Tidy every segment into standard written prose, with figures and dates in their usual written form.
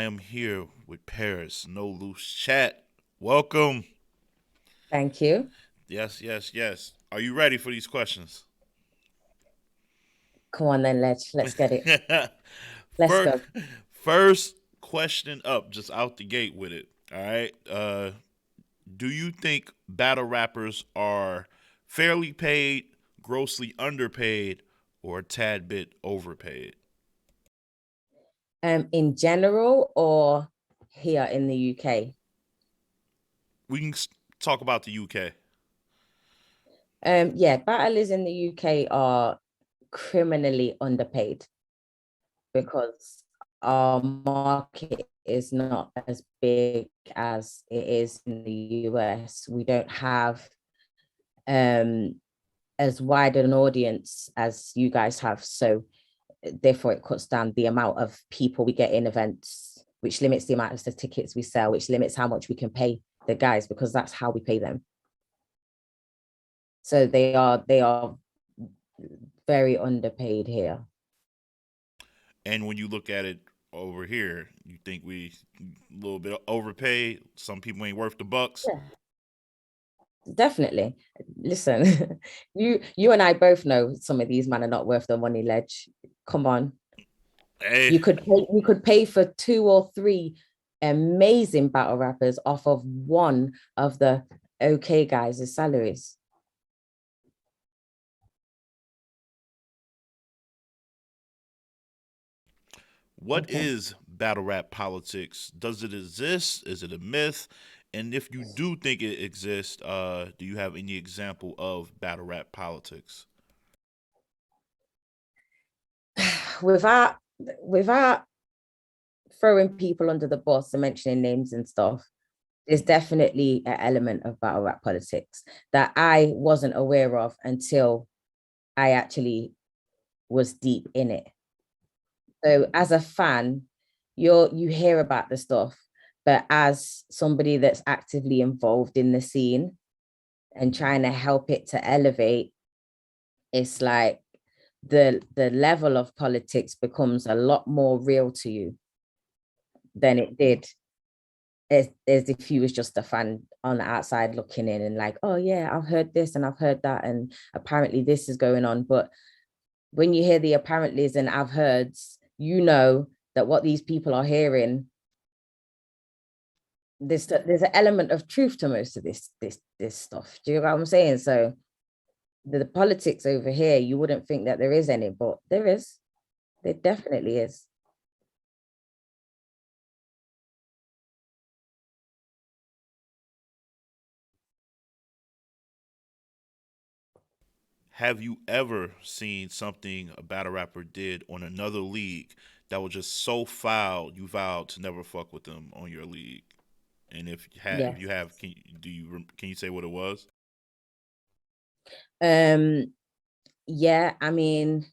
am here with Paris. No loose chat. Welcome. Thank you. Yes, yes, yes. Are you ready for these questions? Come on then, let's get it. Let's first, go. first question up, just out the gate with it. All right. Do you think battle rappers are fairly paid, grossly underpaid, or a tad bit overpaid? In general or here in the UK? We can talk about the UK. Yeah, battlers in the UK are criminally underpaid because our market is not as big as it is in the US. We don't have um as wide an audience as you guys have. So therefore it cuts down the amount of people we get in events, which limits the amount of the tickets we sell, which limits how much we can pay the guys because that's how we pay them. So they are very underpaid here. And when you look at it over here, you think we a little bit overpaid. Some people ain't worth the bucks. Yeah, definitely. Listen, you and I both know some of these men are not worth the money, Ledge. Come on. Hey, You could pay for two or three amazing battle rappers off of one of the okay guys' salaries. what Okay. is battle rap politics? Does it exist? Is it a myth? And if you do think it exists, do you have any example of battle rap politics? Without throwing people under the bus and mentioning names and stuff, there's definitely an element of battle rap politics that I wasn't aware of until I actually was deep in it. So as a fan, you hear about the stuff, but as somebody that's actively involved in the scene and trying to help it to elevate, it's like the level of politics becomes a lot more real to you than it did as if he was just a fan on the outside looking in and like, oh yeah, I've heard this and I've heard that, and apparently this is going on. But when you hear the apparentlys and I've heards, you know that what these people are hearing, there's an element of truth to most of this stuff. Do you know what I'm saying? So the politics over here, you wouldn't think that there is any, but there is. There definitely is. Have you ever seen something a battle rapper did on another league that was just so foul you vowed to never fuck with them on your league? And if you Yes. have, can you say what it was? Um, yeah, I mean,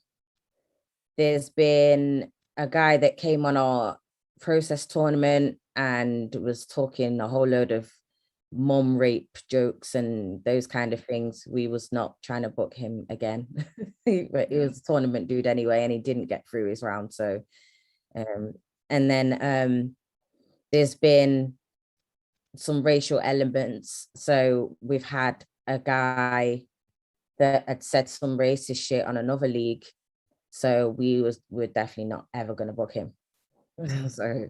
there's been a guy that came on our process tournament and was talking a whole load of mom rape jokes and those kind of things. We was not trying to book him again. But he was a tournament dude anyway, and he didn't get through his round. So um and then there's been some racial elements. So we've had a guy that had said some racist shit on another league. So we're definitely not ever gonna book him. So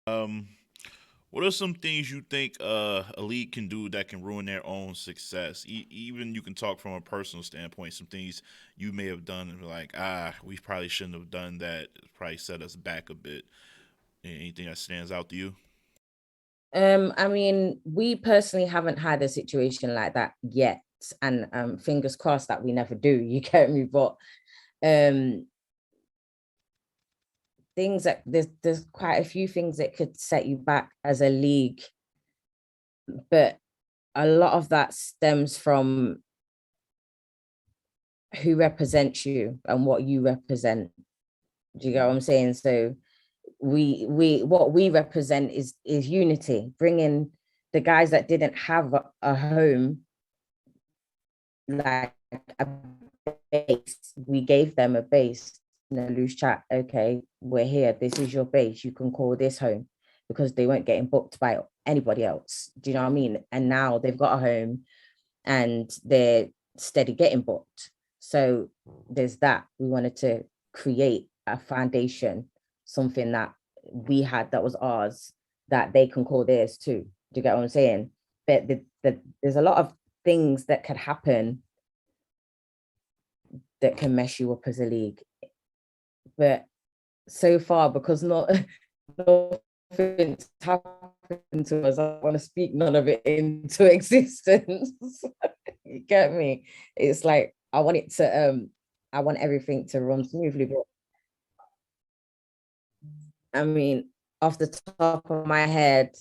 Um, what are some things you think a league can do that can ruin their own success? Even you can talk from a personal standpoint. Some things you may have done and be like, we probably shouldn't have done that. It probably set us back a bit. Anything that stands out to you? I mean, we personally haven't had a situation like that yet. And fingers crossed that we never do, you get me? But um things that there's quite a few things that could set you back as a league, but a lot of that stems from who represents you and what you represent. Do you get what I'm saying? So we what we represent is unity, bringing the guys that didn't have a home, like a base. We gave them a base in a loose chat, okay, we're here, this is your base, you can call this home, because they weren't getting booked by anybody else. Do you know what I mean? And now they've got a home and they're steady getting booked. So there's that. We wanted to create a foundation, something that we had that was ours, that they can call theirs too. Do you get what I'm saying? But there's a lot of things that could happen that can mess you up as a league. But so far, because not nothing's happened to us, I want to speak none of it into existence. You get me? It's like I want it to I want everything to run smoothly, but I mean, off the top of my head,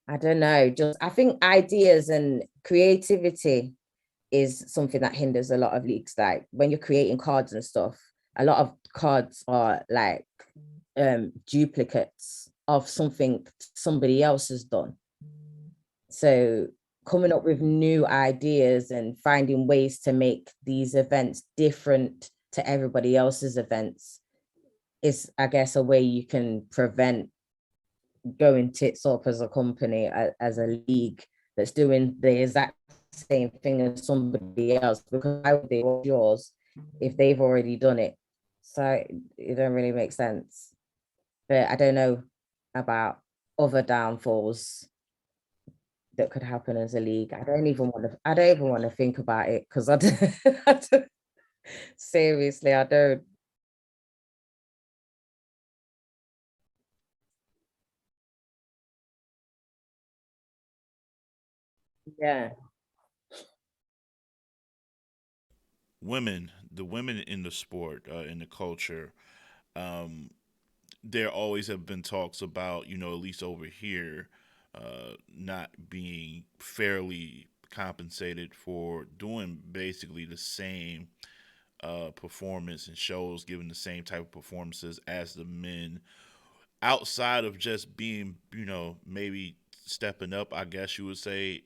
I don't know. Just I think ideas and creativity is something that hinders a lot of leagues. Like when you're creating cards and stuff, a lot of cards are like duplicates of something somebody else has done. So coming up with new ideas and finding ways to make these events different to everybody else's events is, I guess, a way you can prevent going tits up as a company, as a league that's doing the exact same thing as somebody else, because why would they want yours if they've already done it? So it don't really make sense. But I don't know about other downfalls that could happen as a league. I don't even want to think about it, because I don't, seriously, I don't. Yeah. The women in the sport, in the culture, um, there always have been talks about, at least over here, not being fairly compensated for doing basically the same performance and shows, giving the same type of performances as the men, outside of just being, maybe stepping up, I guess you would say,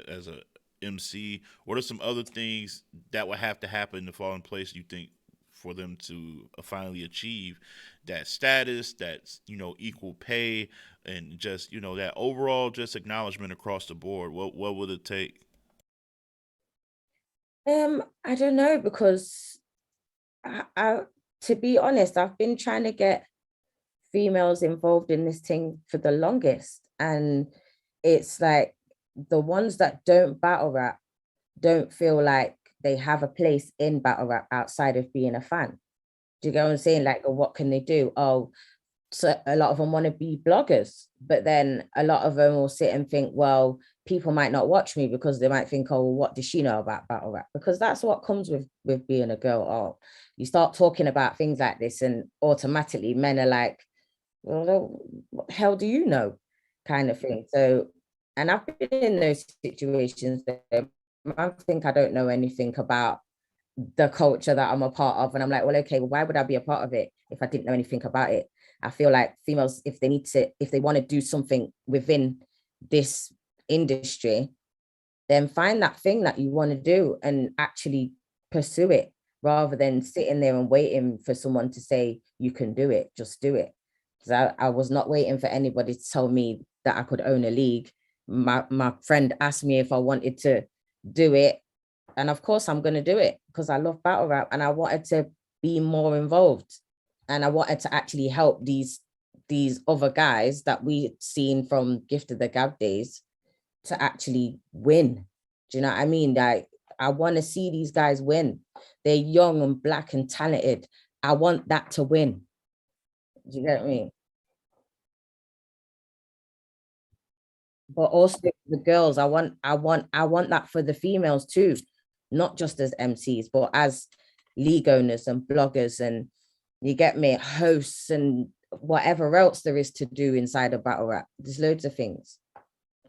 as a MC. What are some other things that would have to happen to fall in place, you think, for them to finally achieve that status, that's, equal pay, and just, that overall just acknowledgement across the board? What would it take? I don't know, because I to be honest, I've been trying to get females involved in this thing for the longest. And it's like the ones that don't battle rap don't feel like they have a place in battle rap outside of being a fan. Do you get what I'm saying? Like, what can they do? Oh, so a lot of them want to be bloggers, but then a lot of them will sit and think, well, people might not watch me because they might think, oh, well, what does she know about battle rap? Because that's what comes with being a girl. Oh, you start talking about things like this, and automatically men are like, well, what the hell do you know? Kind of thing. So, and I've been in those situations where I think I don't know anything about the culture that I'm a part of. And I'm like, well, okay, well, why would I be a part of it if I didn't know anything about it? I feel like females, if they want to do something within this industry, then find that thing that you want to do and actually pursue it, rather than sitting there and waiting for someone to say you can do it. Just do it. Because I was not waiting for anybody to tell me that I could own a league. My friend asked me if I wanted to do it, and of course I'm going to do it because I love battle rap and I wanted to be more involved, and I wanted to actually help these other guys that we had seen from Gift of the Gab days to actually win. Do you know what I mean? Like, I want to see these guys win. They're young and black and talented. I want that to win. Do you get me? But also the girls, I want that for the females too, not just as MCs, but as league owners and bloggers, and you get me, hosts and whatever else there is to do inside of battle rap. There's loads of things.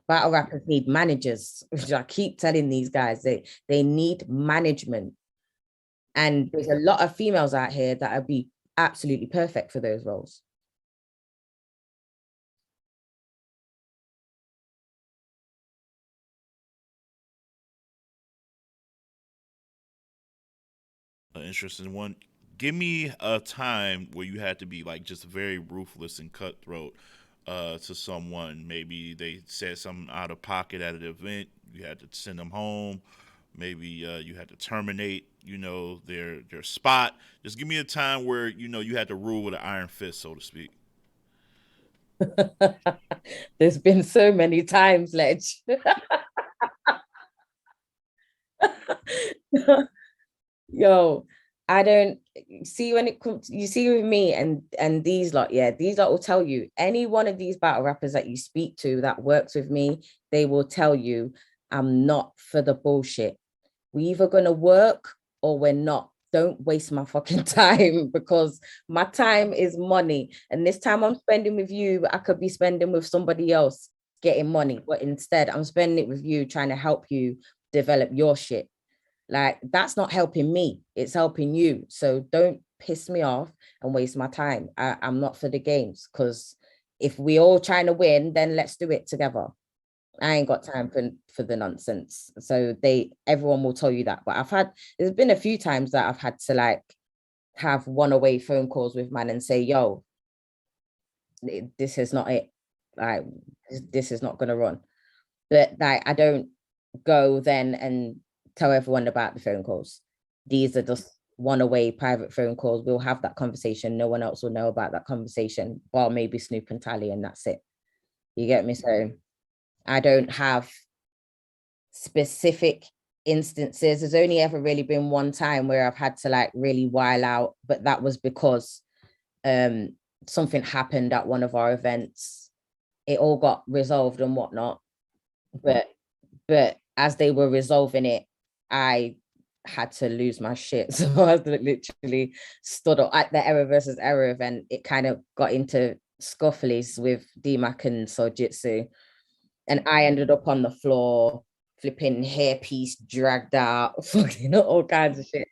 Battle rappers need managers, which I keep telling these guys, they need management. And there's a lot of females out here that would be absolutely perfect for those roles. An interesting one. Give me a time where you had to be like just very ruthless and cutthroat to someone. Maybe they said something out of pocket at an event. You had to send them home. Maybe you had to terminate, their spot. Just give me a time where you had to rule with an iron fist, so to speak. There's been so many times, Ledge. Yo, I don't see when it comes. You see with me and these lot, yeah, these lot will tell you any one of these battle rappers that you speak to that works with me, they will tell you I'm not for the bullshit. We either gonna work or we're not. Don't waste my fucking time because my time is money, and this time I'm spending with you, I could be spending with somebody else getting money, but instead I'm spending it with you trying to help you develop your shit. Like that's not helping me, it's helping you. So don't piss me off and waste my time. I'm not for the games because if we all trying to win, then let's do it together. I ain't got time for the nonsense. So everyone will tell you that. But there's been a few times that I've had to like have one away phone calls with man and say, yo, this is not it. Like this is not gonna run. But like I don't go then and tell everyone about the phone calls. These are just one away private phone calls. We'll have that conversation. No one else will know about that conversation, well, maybe Snoop and Tally, and that's it. You get me? So I don't have specific instances. There's only ever really been one time where I've had to like really while out, but that was because um something happened at one of our events. It all got resolved and whatnot, but as they were resolving it, I had to lose my shit. So I was literally stood up at the error versus error event. It kind of got into scuffles with DMAC and Sojitsu. And I ended up on the floor, flipping hairpiece dragged out, fucking all kinds of shit.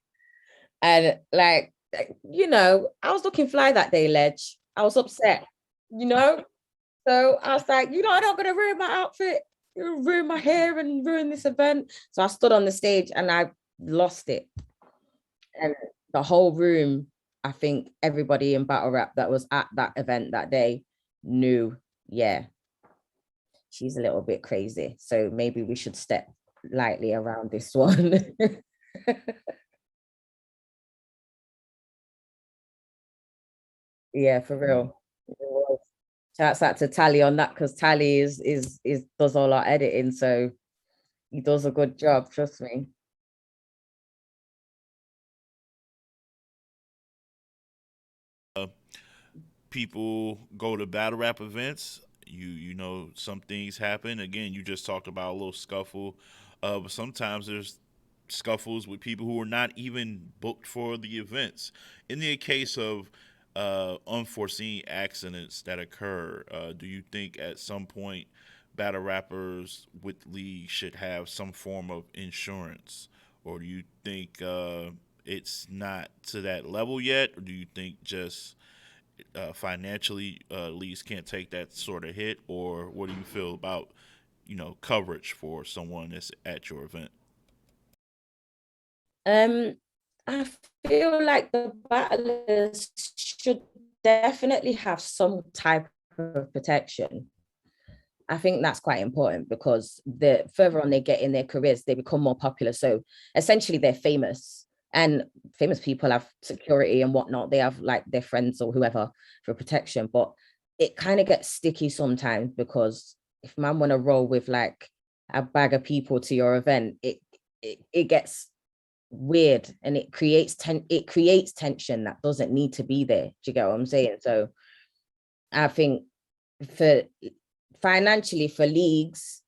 And I was looking fly that day, Ledge. I was upset, you know? So I was like, I'm not gonna ruin my outfit, ruin my hair and ruin this event. So I stood on the stage and I lost it. And the whole room, I think everybody in battle rap that was at that event that day knew, yeah, she's a little bit crazy. So maybe we should step lightly around this one. Yeah, for real. Shouts out to Tally on that because Tally is does all our editing, so he does a good job, trust me. People go to battle rap events. Some things happen. Again, you just talked about a little scuffle, but sometimes there's scuffles with people who are not even booked for the events. In the case of unforeseen accidents that occur, do you think at some point battle rappers with league should have some form of insurance, or do you think it's not to that level yet, or do you think just financially leagues can't take that sort of hit, or what do you feel about coverage for someone that's at your event? Um, I feel like the battlers should definitely have some type of protection. I think that's quite important because the further on they get in their careers, they become more popular. So essentially, they're famous, and famous people have security and whatnot. They have like their friends or whoever for protection, but it kind of gets sticky sometimes because if man want to roll with like a bag of people to your event, it gets weird and it creates tension that doesn't need to be there. Do you get what I'm saying? So I think for financially for leagues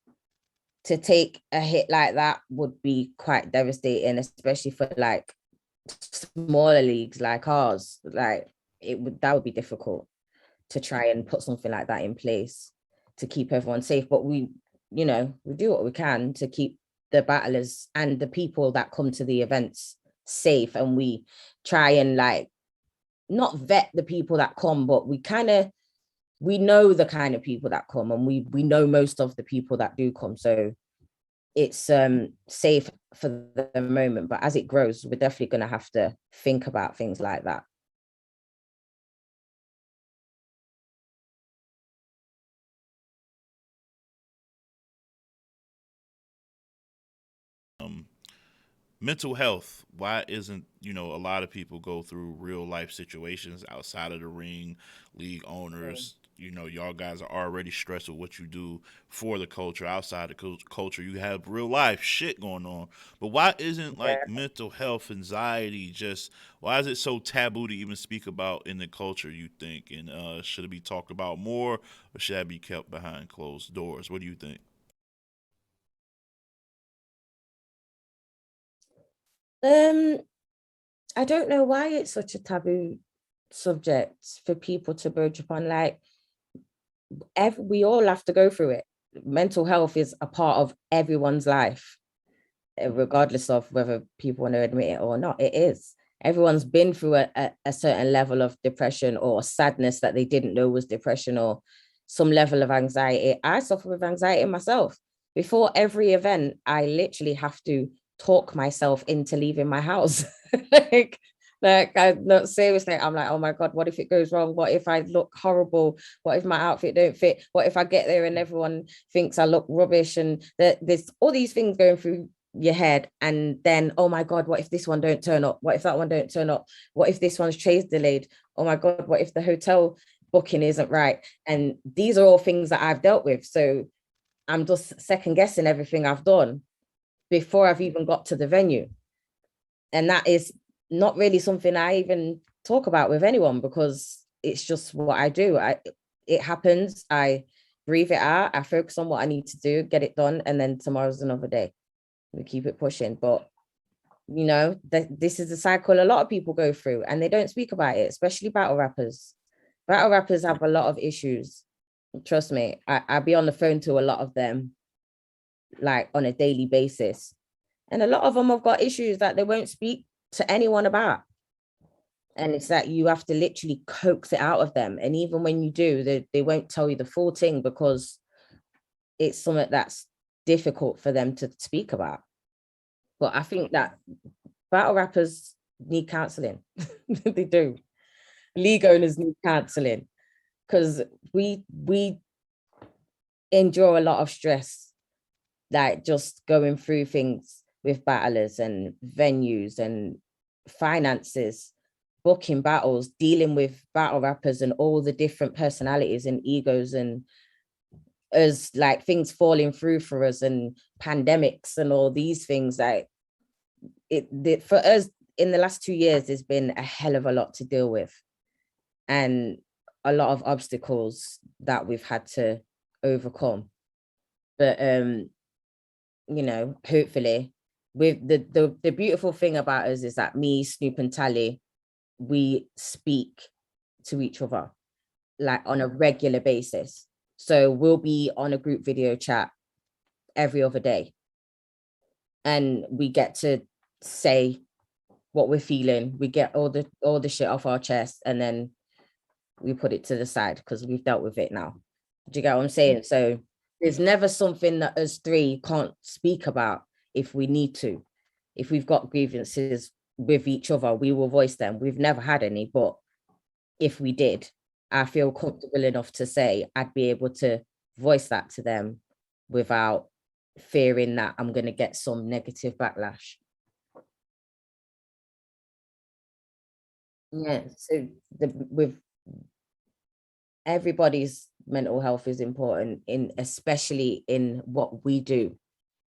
to take a hit like that would be quite devastating, especially for like smaller leagues like ours. Like that would be difficult to try and put something like that in place to keep everyone safe. But we do what we can to keep the battlers and the people that come to the events safe, and we try and like not vet the people that come, but we know the kind of people that come, and we know most of the people that do come. So it's safe for the moment, but as it grows, we're definitely going to have to think about things like that. Um, Mental health. Why isn't, a lot of people go through real life situations outside of the ring, league Mm. owners, y'all guys are already stressed with what you do for the culture. Outside the culture, you have real life shit going on. But why isn't like Yeah. mental health, anxiety, just why is it so taboo to even speak about in the culture, you think? And should it be talked about more, or should that be kept behind closed doors? What do you think? Um, I don't know why it's such a taboo subject for people to broach upon. Like, we all have to go through it. Mental health is a part of everyone's life, regardless of whether people want to admit it or not. It is. Everyone's been through a certain level of depression or sadness that they didn't know was depression, or some level of anxiety. I suffer with anxiety myself. Before every event, I literally have to talk myself into leaving my house. like, I not seriously, I'm like, oh my God, what if it goes wrong? What if I look horrible? What if my outfit don't fit? What if I get there and everyone thinks I look rubbish? And there's all these things going through your head, and then, oh my God, what if this one don't turn up? What if that one don't turn up? What if this one's trace delayed? Oh my God, what if the hotel booking isn't right? And these are all things that I've dealt with, so I'm just second guessing everything I've done before I've even got to the venue. And that is not really something I even talk about with anyone, because it's just what I do. It happens, I breathe it out, I focus on what I need to do, get it done, and then tomorrow's another day. We keep it pushing. But this is the cycle a lot of people go through, and they don't speak about it, especially battle rappers. Battle rappers have a lot of issues. Trust me, I be on the phone to a lot of them, like on a daily basis. And a lot of them have got issues that they won't speak to anyone about. And it's that you have to literally coax it out of them. And even when you do, they won't tell you the full thing, because it's something that's difficult for them to speak about. But I think that battle rappers need counseling. They do. League owners need counseling, because we endure a lot of stress, like just going through things with battlers and venues and finances, booking battles, dealing with battle rappers and all the different personalities and egos, and as like things falling through for us, and pandemics and all these things. Like, for us in the last 2 years, there's been a hell of a lot to deal with, and a lot of obstacles that we've had to overcome. But hopefully, with the beautiful thing about us is that me, Snoop, and Tally, we speak to each other like on a regular basis. So we'll be on a group video chat every other day, and we get to say what we're feeling. We get all the shit off our chest, and then we put it to the side because we've dealt with it now. Do you get what I'm saying? So there's never something that us three can't speak about if we need to. If we've got grievances with each other, we will voice them. We've never had any, but if we did, I feel comfortable enough to say I'd be able to voice that to them without fearing that I'm going to get some negative backlash. Yeah. So with everybody's mental health is important, in especially in what we do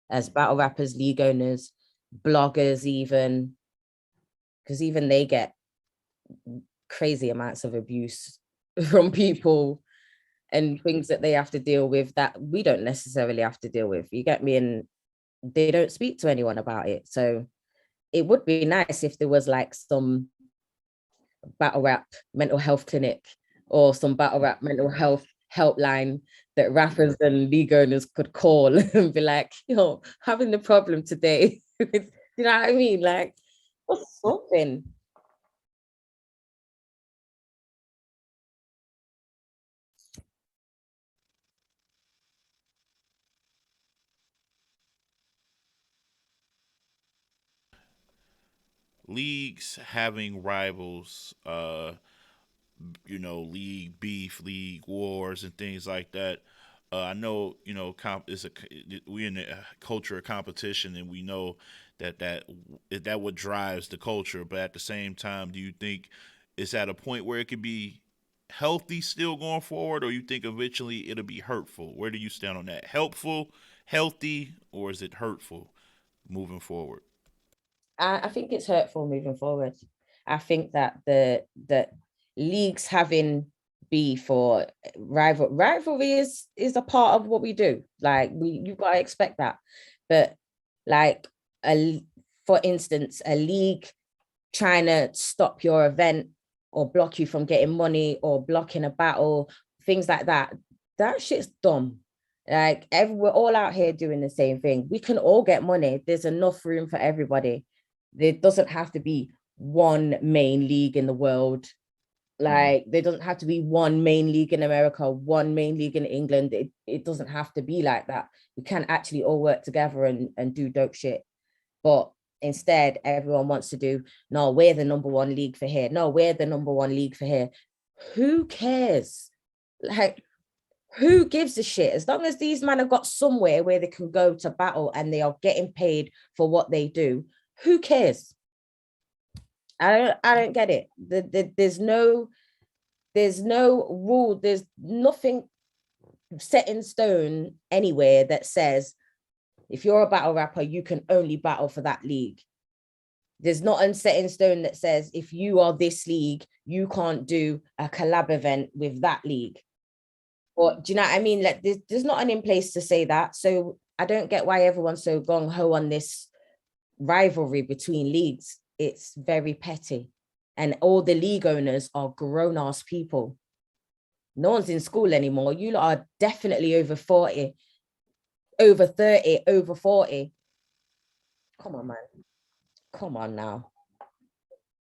as battle rappers, league owners, bloggers, even, because even they get crazy amounts of abuse from people and things that they have to deal with that we don't necessarily have to deal with. You get me? And they don't speak to anyone about it. So it would be nice if there was like some battle rap mental health clinic, or some battle rap mental health helpline that rappers and league owners could call and be like, having the problem today. You know what I mean? Like, what's something? leagues having rivals, league beef, league wars, and things like that. I know, we in a culture of competition, and we know that what drives the culture. But at the same time, do you think it's at a point where it could be healthy still going forward, or you think eventually it'll be hurtful? Where do you stand on that? Helpful, healthy, or is it hurtful moving forward? I think it's hurtful moving forward. I think that the leagues having beef or rivalry is a part of what we do. Like we you've got to expect that. But like a for instance, a league trying to stop your event or block you from getting money or blocking a battle, things like that. That shit's dumb. We're all out here doing the same thing. We can all get money. There's enough room for everybody. There doesn't have to be one main league in the world. Mm. Like there doesn't have to be one main league in America, one main league in England. It doesn't have to be like that. We can actually all work together and do dope shit. But instead, everyone wants to do, no, we're the number one league for here. No, we're the number one league for here. Who cares? Like, who gives a shit? As long as these men have got somewhere where they can go to battle and they are getting paid for what they do, who cares? I don't get it. There's no rule, there's nothing set in stone anywhere that says if you're a battle rapper, you can only battle for that league. There's not a set in stone that says if you are this league, you can't do a collab event with that league. Or do you know what I mean? Like there's not an in place to say that. So I don't get why everyone's so gung ho on this rivalry between leagues. It's very petty. And all the league owners are grown ass people. No one's in school anymore. You lot are definitely over 40, over 30, over 40. Come on, man. Come on now.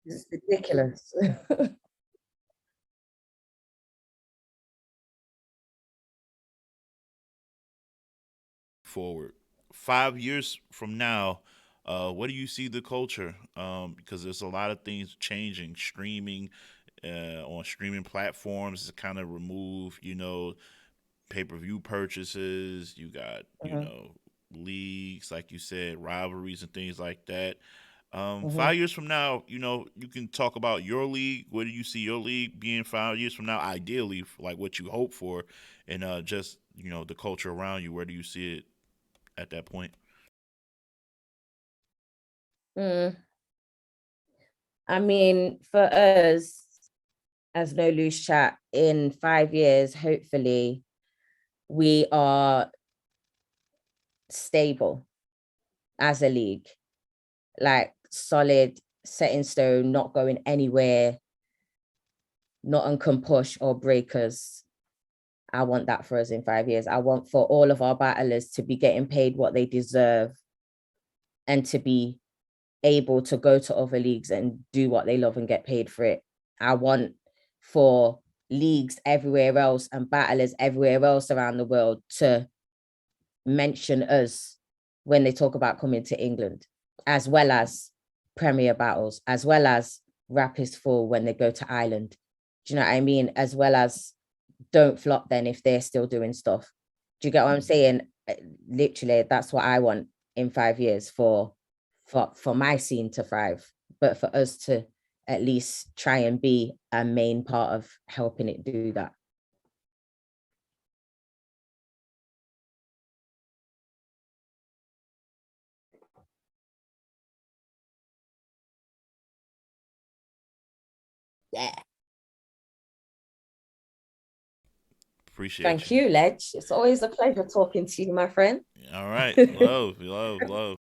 This is ridiculous. Forward 5 years from now, what do you see the culture? Because there's a lot of things changing. Streaming on streaming platforms to kind of remove, pay per view purchases. You got, Mhm, leagues, like you said, rivalries and things like that. mhm. 5 years from now, you can talk about your league. Where do you see your league being 5 years from now? Ideally, like what you hope for, and just the culture around you. Where do you see it at that point? Mm. I mean, for us as No Loose Chat, in 5 years, hopefully, we are stable as a league, like solid, set in stone, not going anywhere, not on can push or breakers. I want that for us in 5 years. I want for all of our battlers to be getting paid what they deserve and to be able to go to other leagues and do what they love and get paid for it. I want for leagues everywhere else and battlers everywhere else around the world to mention us when they talk about coming to England, as well as Premier battles, as well as Rap is Full when they go to Ireland. Do you know what I mean? As well as Don't Flop then if they're still doing stuff. Do you get what I'm saying? Literally, that's what I want in 5 years for my scene to thrive, but for us to at least try and be a main part of helping it do that. Yeah. Appreciate Thank you. you, Ledge. It's always a pleasure talking to you, my friend. All right, love, love, love.